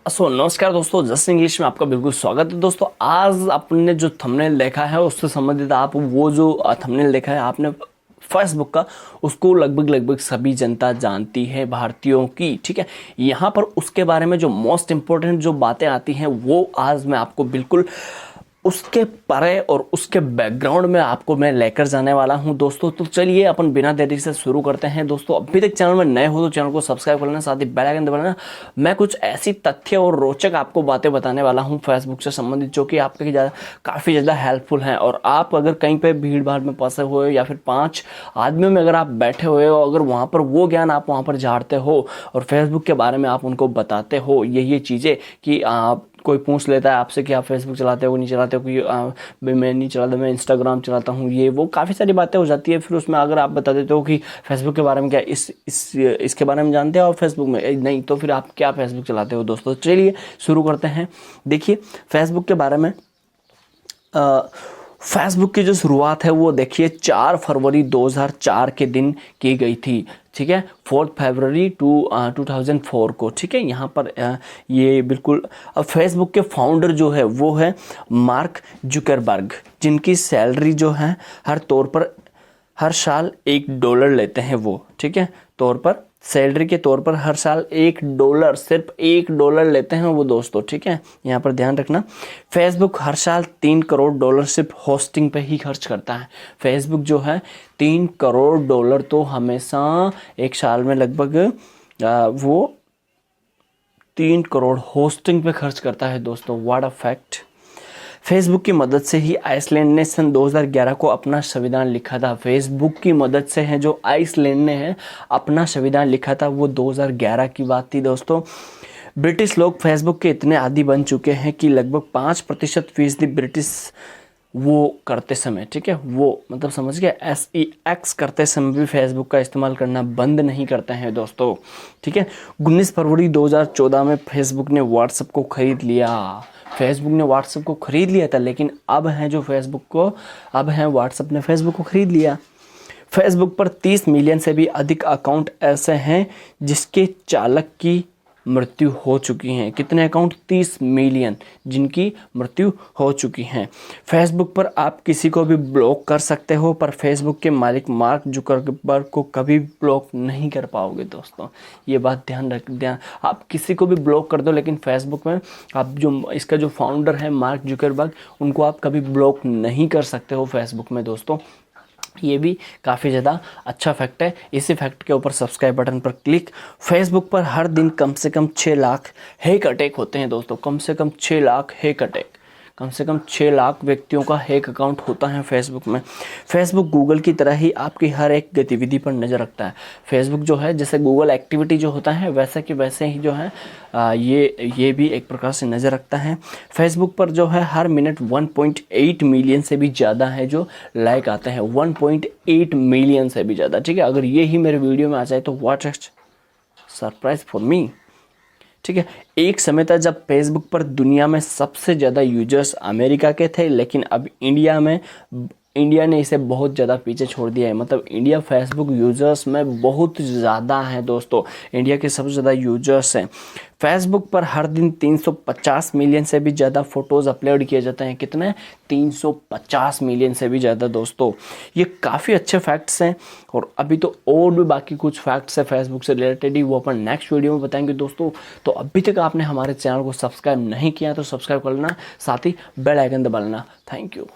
नमस्कार दोस्तों, just English में आपका बिल्कुल स्वागत है। दोस्तों आज आपने जो थंबनेल देखा है उससे संबंधित आप वो जो थंबनेल देखा है आपने फेसबुक का, उसको लगभग सभी जनता जानती है भारतीयों की। ठीक है, यहाँ पर उसके बारे में जो मोस्ट इम्पोर्टेंट जो बातें आती हैं वो आज मैं आपको बिल्कुल उसके परे और उसके बैकग्राउंड में आपको मैं लेकर जाने वाला हूं दोस्तों। तो चलिए अपन बिना देरी से शुरू करते हैं। दोस्तों अभी तक चैनल में नए हो तो चैनल को सब्सक्राइब कर लेना, साथ ही बेल आइकन दबाना। मैं कुछ ऐसी तथ्य और रोचक आपको बातें बताने वाला हूं फेसबुक से संबंधित जो कि आपके काफ़ी ज़्यादा हेल्पफुल हैं। और आप अगर कहीं पर भीड़ भाड़ में फंसे हुए हो या फिर 5 आदमियों में अगर आप बैठे हुए हो, अगर वहाँ पर वो ज्ञान आप वहाँ पर झाड़ते हो और फेसबुक के बारे में आप उनको बताते हो ये चीज़ें कि आप कोई पूछ लेता है आपसे कि आप फेसबुक चलाते हो नहीं चलाते हो, कि मैं नहीं चलाता, मैं इंस्टाग्राम चलाता हूँ, ये वो काफ़ी सारी बातें हो जाती है। फिर उसमें अगर आप बता देते हो कि फेसबुक के बारे में क्या इसके बारे में जानते हो और फेसबुक में नहीं, तो फिर आप क्या फेसबुक चलाते हो। दोस्तों चलिए शुरू करते हैं। देखिए फेसबुक के बारे में, फेसबुक की जो शुरुआत है वो देखिए 4 फरवरी 2004 के दिन की गई थी। ठीक है, 4 फरवरी 2004 को। ठीक है, यहाँ पर ये बिल्कुल फेसबुक के फाउंडर जो है वो है मार्क जुकरबर्ग, जिनकी सैलरी जो है हर साल $1 लेते हैं वो। ठीक है, तौर पर सैलरी के तौर पर हर साल $1, सिर्फ $1 लेते हैं वो दोस्तों। ठीक है, यहाँ पर ध्यान रखना। फेसबुक हर साल $3 करोड़ सिर्फ होस्टिंग पे ही खर्च करता है। फेसबुक जो है $3 करोड़ तो हमेशा एक साल में लगभग वो 3 करोड़ होस्टिंग पे खर्च करता है दोस्तों। What a fact. फेसबुक की मदद से ही आइसलैंड ने सन 2011 को अपना संविधान लिखा था। फेसबुक की मदद से है जो आइसलैंड ने है अपना संविधान लिखा था, वो 2011 की बात थी दोस्तों। ब्रिटिश लोग फेसबुक के इतने आदी बन चुके हैं कि लगभग 5% फीसदी ब्रिटिश वो करते समय, ठीक है, वो मतलब समझ गए, SEX करते समय भी फेसबुक का इस्तेमाल करना बंद नहीं करते हैं दोस्तों। ठीक है, 19 फरवरी 2014 में फेसबुक ने व्हाट्सएप को खरीद लिया। फेसबुक ने व्हाट्सएप को खरीद लिया था, लेकिन अब है जो व्हाट्सएप ने फेसबुक को खरीद लिया। फेसबुक पर 30 मिलियन से भी अधिक अकाउंट ऐसे हैं जिसके चालक की मृत्यु हो चुकी हैं। कितने अकाउंट? 30 मिलियन जिनकी मृत्यु हो चुकी हैं। फेसबुक पर आप किसी को भी ब्लॉक कर सकते हो, पर फेसबुक के मालिक मार्क जुकरबर्ग को कभी ब्लॉक नहीं कर पाओगे दोस्तों। ये बात ध्यान आप किसी को भी ब्लॉक कर दो, लेकिन फेसबुक में आप जो इसका जो फाउंडर है मार्क जुकरबर्ग, उनको आप कभी ब्लॉक नहीं कर सकते हो फेसबुक में दोस्तों। ये भी काफ़ी ज़्यादा अच्छा फैक्ट है। इसी फैक्ट के ऊपर सब्सक्राइब बटन पर क्लिक। फेसबुक पर हर दिन कम से कम 6 लाख हैक अटैक होते हैं दोस्तों। कम से कम 6 लाख हैक अटैक, कम से कम 6 लाख व्यक्तियों का हैक अकाउंट होता है फेसबुक में। फेसबुक गूगल की तरह ही आपकी हर एक गतिविधि पर नज़र रखता है। फेसबुक जो है जैसे गूगल एक्टिविटी जो होता है वैसे कि वैसे ही जो है ये भी एक प्रकार से नज़र रखता है। फेसबुक पर जो है हर मिनट 1.8 मिलियन से भी ज़्यादा है जो लाइक आते हैं, 1.8 मिलियन से भी ज़्यादा। ठीक है, अगर ये ही मेरे वीडियो में आ जाए तो what a surprise for me. ठीक है, एक समय था जब फेसबुक पर दुनिया में सबसे ज़्यादा यूजर्स अमेरिका के थे, लेकिन अब इंडिया ने इसे बहुत ज़्यादा पीछे छोड़ दिया है। मतलब इंडिया फेसबुक यूजर्स में बहुत ज़्यादा है दोस्तों। इंडिया के सबसे ज़्यादा यूजर्स हैं। फेसबुक पर हर दिन 350 मिलियन से भी ज़्यादा फ़ोटोज़ अपलोड किए जाते हैं। कितने? 350 मिलियन से भी ज़्यादा दोस्तों। ये काफ़ी अच्छे फैक्ट्स हैं, और अभी तो और भी बाकी कुछ फैक्ट्स है फेसबुक से रिलेटेड ही, वो अपन नेक्स्ट वीडियो में बताएंगे दोस्तों। तो अभी तक आपने हमारे चैनल को सब्सक्राइब नहीं किया तो सब्सक्राइब कर लेना, साथ ही बेल आइकन दबा लेना। Thank you.